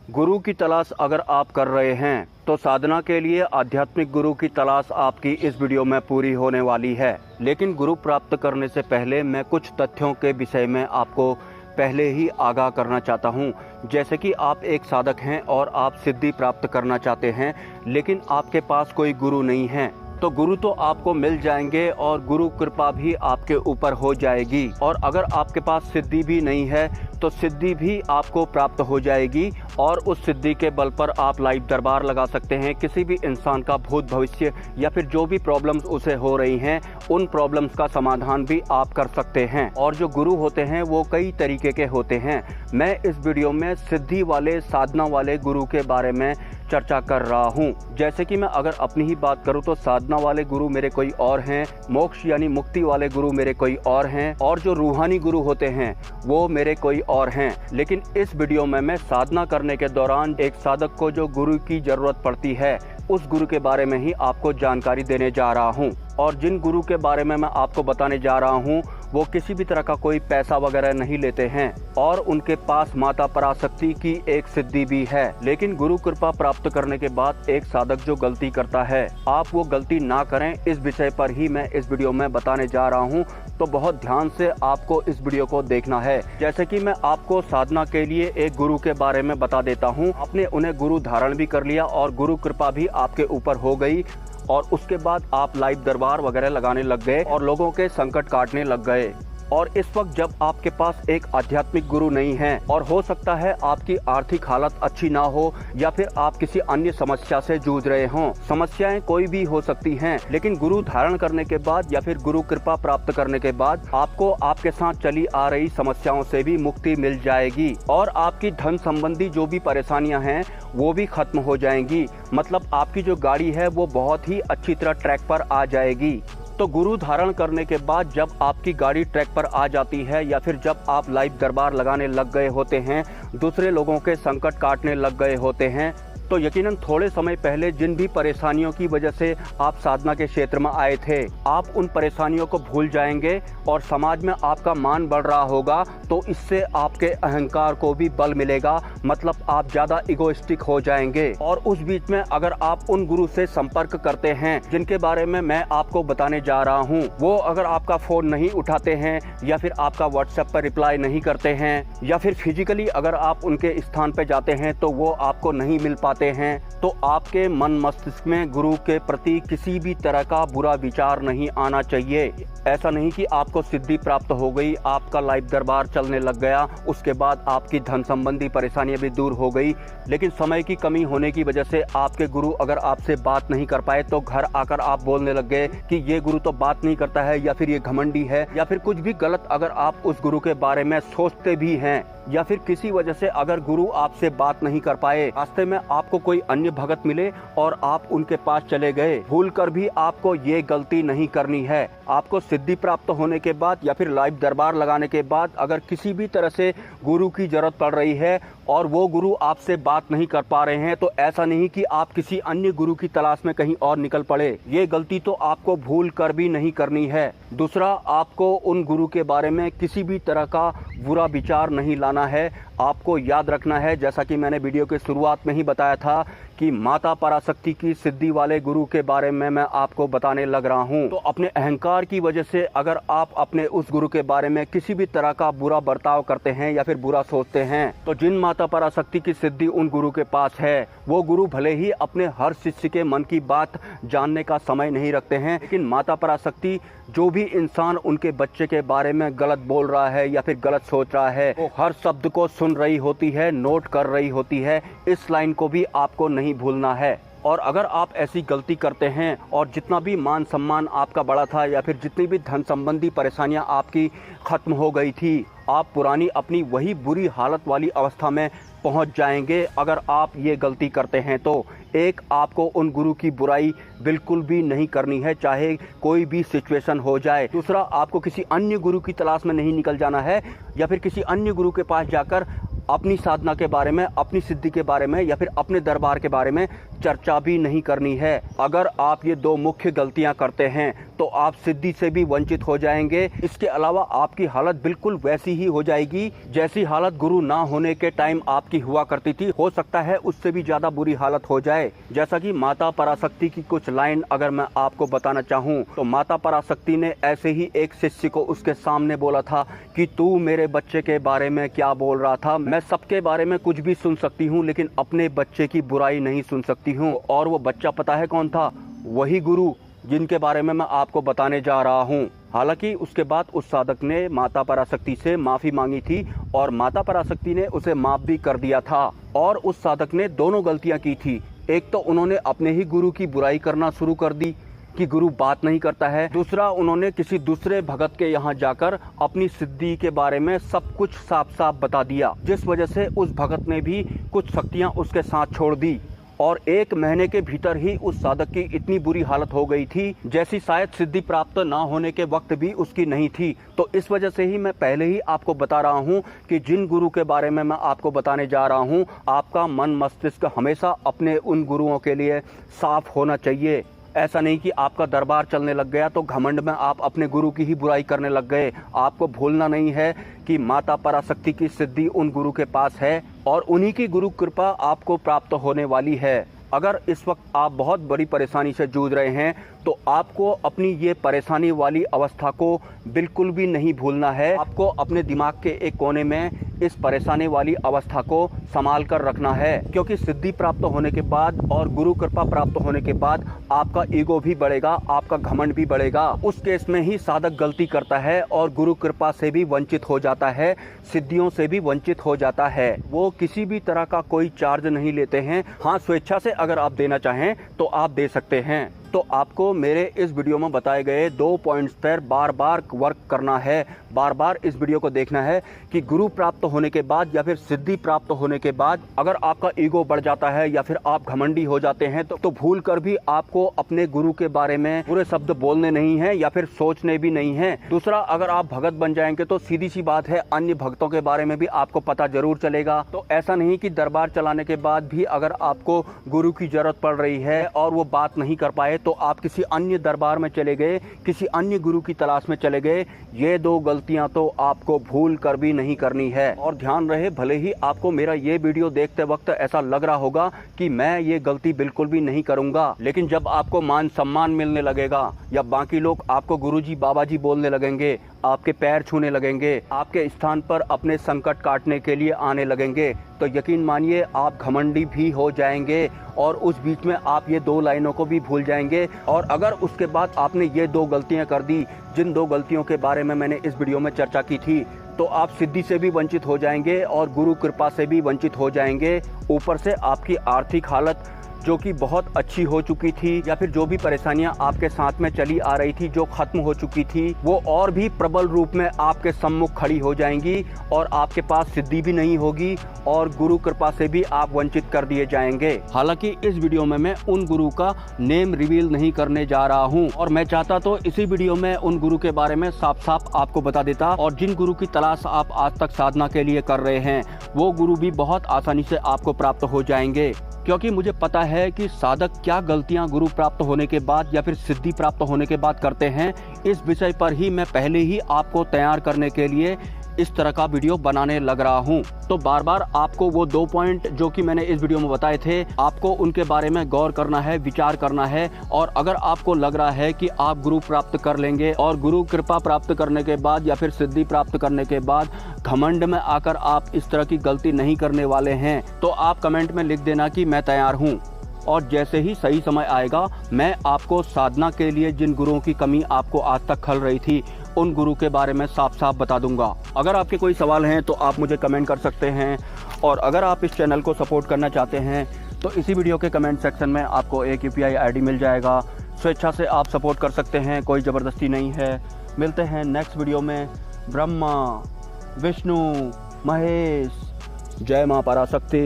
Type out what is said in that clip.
गुरु की तलाश अगर आप कर रहे हैं तो साधना के लिए आध्यात्मिक गुरु की तलाश आपकी इस वीडियो में पूरी होने वाली है। लेकिन गुरु प्राप्त करने से पहले मैं कुछ तथ्यों के विषय में आपको पहले ही आगाह करना चाहता हूं। जैसे कि आप एक साधक हैं और आप सिद्धि प्राप्त करना चाहते हैं, लेकिन आपके पास कोई गुरु नहीं है, तो गुरु तो आपको मिल जाएंगे और गुरु कृपा भी आपके ऊपर हो जाएगी। और अगर आपके पास सिद्धि भी नहीं है तो सिद्धि भी आपको प्राप्त हो जाएगी और उस सिद्धि के बल पर आप लाइव दरबार लगा सकते हैं। किसी भी इंसान का भूत भविष्य या फिर जो भी प्रॉब्लम्स उसे हो रही हैं, उन प्रॉब्लम्स का समाधान भी आप कर सकते हैं। और जो गुरु होते हैं वो कई तरीके के होते हैं। मैं इस वीडियो में सिद्धि वाले, साधना वाले गुरु के बारे में चर्चा कर रहा हूँ। जैसे कि मैं अगर अपनी ही बात करूँ तो साधना वाले गुरु मेरे कोई और हैं, मोक्ष यानी मुक्ति वाले गुरु मेरे कोई और हैं, और जो रूहानी गुरु होते हैं वो मेरे कोई और हैं। लेकिन इस वीडियो में मैं साधना करने के दौरान एक साधक को जो गुरु की जरूरत पड़ती है, उस गुरु के बारे में ही आपको जानकारी देने जा रहा हूँ। और जिन गुरु के बारे में मैं आपको बताने जा रहा हूँ वो किसी भी तरह का कोई पैसा वगैरह नहीं लेते हैं और उनके पास माता पराशक्ति की एक सिद्धि भी है। लेकिन गुरु कृपा प्राप्त करने के बाद एक साधक जो गलती करता है, आप वो गलती ना करें, इस विषय पर ही मैं इस वीडियो में बताने जा रहा हूँ। तो बहुत ध्यान से आपको इस वीडियो को देखना है। जैसे कि मैं आपको साधना के लिए एक गुरु के बारे में बता देता हूँ। आपने उन्हें गुरु धारण भी कर लिया और गुरु कृपा भी आपके ऊपर हो गई और उसके बाद आप लाइव दरबार वगैरह लगाने लग गए और लोगों के संकट काटने लग गए। और इस वक्त जब आपके पास एक आध्यात्मिक गुरु नहीं है और हो सकता है आपकी आर्थिक हालत अच्छी ना हो या फिर आप किसी अन्य समस्या से जूझ रहे हों, समस्याएं कोई भी हो सकती हैं, लेकिन गुरु धारण करने के बाद या फिर गुरु कृपा प्राप्त करने के बाद आपको आपके साथ चली आ रही समस्याओं से भी मुक्ति मिल जाएगी और आपकी धन संबंधी जो भी परेशानियां हैं वो भी खत्म हो जाएंगी। मतलब आपकी जो गाड़ी है वो बहुत ही अच्छी तरह ट्रैक पर आ जाएगी। तो गुरु धारण करने के बाद जब आपकी गाड़ी ट्रैक पर आ जाती है या फिर जब आप लाइव दरबार लगाने लग गए होते हैं, दूसरे लोगों के संकट काटने लग गए होते हैं, तो यकीनन थोड़े समय पहले जिन भी परेशानियों की वजह से आप साधना के क्षेत्र में आए थे, आप उन परेशानियों को भूल जाएंगे और समाज में आपका मान बढ़ रहा होगा। तो इससे आपके अहंकार को भी बल मिलेगा, मतलब आप ज़्यादा इगोइस्टिक हो जाएंगे। और उस बीच में अगर आप उन गुरु से संपर्क करते हैं जिनके बारे में मैं आपको बताने जा रहा हूँ, वो अगर आपका फ़ोन नहीं उठाते हैं या फिर आपका व्हाट्सएप पर रिप्लाई नहीं करते हैं या फिर फिजिकली अगर आप उनके स्थान पर जाते हैं तो वो आपको नहीं मिल पाते हैं, तो आपके मन मस्तिष्क में गुरु के प्रति किसी भी तरह का बुरा विचार नहीं आना चाहिए। ऐसा नहीं कि आपको सिद्धि प्राप्त हो गई, आपका लाइव दरबार चलने लग गया, उसके बाद आपकी धन संबंधी परेशानियां भी दूर हो गई, लेकिन समय की कमी होने की वजह से आपके गुरु अगर आपसे बात नहीं कर पाए तो घर आकर आप बोलने लग गए कि ये गुरु तो बात नहीं करता है या फिर ये घमंडी है या फिर कुछ भी गलत अगर आप उस गुरु के बारे में सोचते भी हैं या फिर किसी वजह से अगर गुरु आपसे बात नहीं कर पाए, रास्ते में आपको कोई अन्य भगत मिले और आप उनके पास चले गए, भूल कर भी आपको ये गलती नहीं करनी है। आपको सिद्धि प्राप्त होने के बाद या फिर लाइव दरबार लगाने के बाद अगर किसी भी तरह से गुरु की जरूरत पड़ रही है और वो गुरु आपसे बात नहीं कर पा रहे हैं, तो ऐसा नहीं कि आप किसी अन्य गुरु की तलाश में कहीं और निकल पड़े। ये गलती तो आपको भूल कर भी नहीं करनी है। दूसरा, आपको उन गुरु के बारे में किसी भी तरह का बुरा विचार नहीं लाना है। आपको याद रखना है, जैसा कि मैंने वीडियो के शुरुआत में ही बताया था कि माता पराशक्ति की सिद्धि वाले गुरु के बारे में मैं आपको बताने लग रहा हूं। तो अपने अहंकार की वजह से अगर आप अपने उस गुरु के बारे में किसी भी तरह का बुरा बर्ताव करते हैं या फिर बुरा सोचते हैं, तो जिन माता पराशक्ति की सिद्धि उन गुरु के पास है, वो गुरु भले ही अपने हर शिष्य के मन की बात जानने का समय नहीं रखते हैं, लेकिन माता पराशक्ति जो भी इंसान उनके बच्चे के बारे में गलत बोल रहा है या फिर गलत सोच रहा है, वो हर शब्द को सुन रही होती है, नोट कर रही होती है। इस लाइन को भी आपको नहीं भूलना है। और अगर आप ऐसी गलती करते हैं और जितना भी मान सम्मान आपका बड़ा था या फिर जितनी भी धन संबंधी परेशानियां आपकी खत्म हो गई थी, आप पुरानी अपनी वही बुरी हालत वाली अवस्था में पहुंच जाएंगे अगर आप ये गलती करते हैं। तो एक, आपको उन गुरु की बुराई बिल्कुल भी नहीं करनी है, चाहे कोई भी सिचुएशन हो जाए। दूसरा, आपको किसी अन्य गुरु की तलाश में नहीं निकल जाना है या फिर किसी अन्य गुरु के पास जाकर अपनी साधना के बारे में, अपनी सिद्धि के बारे में या फिर अपने दरबार के बारे में चर्चा भी नहीं करनी है। अगर आप ये दो मुख्य गलतियां करते हैं तो आप सिद्धि से भी वंचित हो जाएंगे। इसके अलावा आपकी हालत बिल्कुल वैसी ही हो जाएगी जैसी हालत गुरु ना होने के टाइम आपकी हुआ करती थी। हो सकता है उससे भी ज्यादा बुरी हालत हो जाए। जैसा कि माता पराशक्ति की कुछ लाइन अगर मैं आपको बताना चाहूँ तो माता पराशक्ति ने ऐसे ही एक शिष्य को उसके सामने बोला था कि तू मेरे बच्चे के बारे में क्या बोल रहा था। मैं सबके बारे में कुछ भी सुन सकती हूँ लेकिन अपने बच्चे की बुराई नहीं सुन सकती हूँ। और वो बच्चा पता है कौन था? वही गुरु जिनके बारे में मैं आपको बताने जा रहा हूँ। हालांकि उसके बाद उस साधक ने माता पराशक्ति से माफी मांगी थी और माता पराशक्ति ने उसे माफ भी कर दिया था। और उस साधक ने दोनों गलतियां की थी। एक तो उन्होंने अपने ही गुरु की बुराई करना शुरू कर दी कि गुरु बात नहीं करता है। दूसरा, उन्होंने किसी दूसरे भगत के यहाँ जाकर अपनी सिद्धि के बारे में सब कुछ साफ साफ बता दिया, जिस वजह से उस भगत ने भी कुछ शक्तियाँ उसके साथ छोड़ दी। और 1 महीने के भीतर ही उस साधक की इतनी बुरी हालत हो गई थी जैसी शायद सिद्धि प्राप्त ना होने के वक्त भी उसकी नहीं थी। तो इस वजह से ही मैं पहले ही आपको बता रहा हूँ कि जिन गुरु के बारे में मैं आपको बताने जा रहा हूँ, आपका मन मस्तिष्क हमेशा अपने उन गुरुओं के लिए साफ होना चाहिए। ऐसा नहीं कि आपका दरबार चलने लग गया तो घमंड में आप अपने गुरु की ही बुराई करने लग गए। आपको भूलना नहीं है कि माता पराशक्ति की सिद्धि उन गुरु के पास है और उन्हीं की गुरु कृपा आपको प्राप्त होने वाली है। अगर इस वक्त आप बहुत बड़ी परेशानी से जूझ रहे हैं तो आपको अपनी ये परेशानी वाली अवस्था को बिल्कुल भी नहीं भूलना है। आपको अपने दिमाग के एक कोने में इस परेशानी वाली अवस्था को संभाल कर रखना है, क्योंकि सिद्धि प्राप्त होने के बाद और गुरु कृपा प्राप्त होने के बाद आपका ईगो भी बढ़ेगा, आपका घमंड भी बढ़ेगा। उस केस में ही साधक गलती करता है और गुरु कृपा से भी वंचित हो जाता है, सिद्धियों से भी वंचित हो जाता है। वो किसी भी तरह का कोई चार्ज नहीं लेते हैं। हाँ, स्वेच्छा से अगर आप देना चाहें तो आप दे सकते हैं। तो आपको मेरे इस वीडियो में बताए गए 2 पॉइंट्स पर बार बार वर्क करना है, बार बार इस वीडियो को देखना है कि गुरु प्राप्त होने के बाद या फिर सिद्धि प्राप्त होने के बाद अगर आपका ईगो बढ़ जाता है या फिर आप घमंडी हो जाते हैं तो भूल कर भी आपको अपने गुरु के बारे में बुरे शब्द बोलने नहीं है या फिर सोचने भी नहीं है। दूसरा, अगर आप भगत बन जाएंगे तो सीधी सी बात है अन्य भक्तों के बारे में भी आपको पता जरूर चलेगा। तो ऐसा नहीं कि दरबार चलाने के बाद भी अगर आपको गुरु की जरूरत पड़ रही है और वो बात नहीं कर पाए तो आप किसी अन्य दरबार में चले गए, किसी अन्य गुरु की तलाश में चले गए। ये 2 गलतियां तो आपको भूल कर भी नहीं करनी है। और ध्यान रहे, भले ही आपको मेरा ये वीडियो देखते वक्त ऐसा लग रहा होगा कि मैं ये गलती बिल्कुल भी नहीं करूंगा, लेकिन जब आपको मान सम्मान मिलने लगेगा या बाकी लोग आपको गुरुजी बाबाजी बोलने लगेंगे, आपके पैर छूने लगेंगे, आपके स्थान पर अपने संकट काटने के लिए आने लगेंगे, तो यकीन मानिए आप घमंडी भी हो जाएंगे और उस बीच में आप ये 2 लाइनों को भी भूल जाएंगे। और अगर उसके बाद आपने ये 2 गलतियां कर दी, जिन 2 गलतियों के बारे में मैंने इस वीडियो में चर्चा की थी, तो आप सिद्धि से भी वंचित हो जाएंगे और गुरु कृपा से भी वंचित हो जाएंगे। ऊपर से आपकी आर्थिक हालत जो कि बहुत अच्छी हो चुकी थी या फिर जो भी परेशानियां आपके साथ में चली आ रही थी जो खत्म हो चुकी थी, वो और भी प्रबल रूप में आपके सम्मुख खड़ी हो जाएंगी और आपके पास सिद्धि भी नहीं होगी और गुरु कृपा से भी आप वंचित कर दिए जाएंगे। हालांकि इस वीडियो में मैं उन गुरु का नेम रिवील नहीं करने जा रहा हूं और मैं चाहता तो इसी वीडियो में उन गुरु के बारे में साफ साफ आपको बता देता और जिन गुरु की तलाश आप आज तक साधना के लिए कर रहे हैं वो गुरु भी बहुत आसानी से आपको प्राप्त हो जाएंगे। क्योंकि मुझे पता है कि साधक क्या गलतियां गुरु प्राप्त होने के बाद या फिर सिद्धि प्राप्त होने के बाद करते हैं। इस विषय पर ही मैं पहले ही आपको तैयार करने के लिए इस तरह का वीडियो बनाने लग रहा हूं। तो बार बार आपको वो 2 पॉइंट जो कि मैंने इस वीडियो में बताए थे, आपको उनके बारे में गौर करना है, विचार करना है। और अगर आपको लग रहा है कि आप गुरु प्राप्त कर लेंगे और गुरु कृपा प्राप्त करने के बाद या फिर सिद्धि प्राप्त करने के बाद घमंड में आकर आप इस तरह की गलती नहीं करने वाले हैं, तो आप कमेंट में लिख देना कि मैं तैयार हूँ। और जैसे ही सही समय आएगा मैं आपको साधना के लिए जिन गुरुओं की कमी आपको आज तक खल रही थी उन गुरु के बारे में साफ साफ बता दूंगा। अगर आपके कोई सवाल हैं तो आप मुझे कमेंट कर सकते हैं और अगर आप इस चैनल को सपोर्ट करना चाहते हैं तो इसी वीडियो के कमेंट सेक्शन में आपको एक UPI ID मिल जाएगा। स्वेच्छा से आप सपोर्ट कर सकते हैं, कोई ज़बरदस्ती नहीं है। मिलते हैं नेक्स्ट वीडियो में। ब्रह्मा, विष्णु, महेश, जय मां पराशक्ति।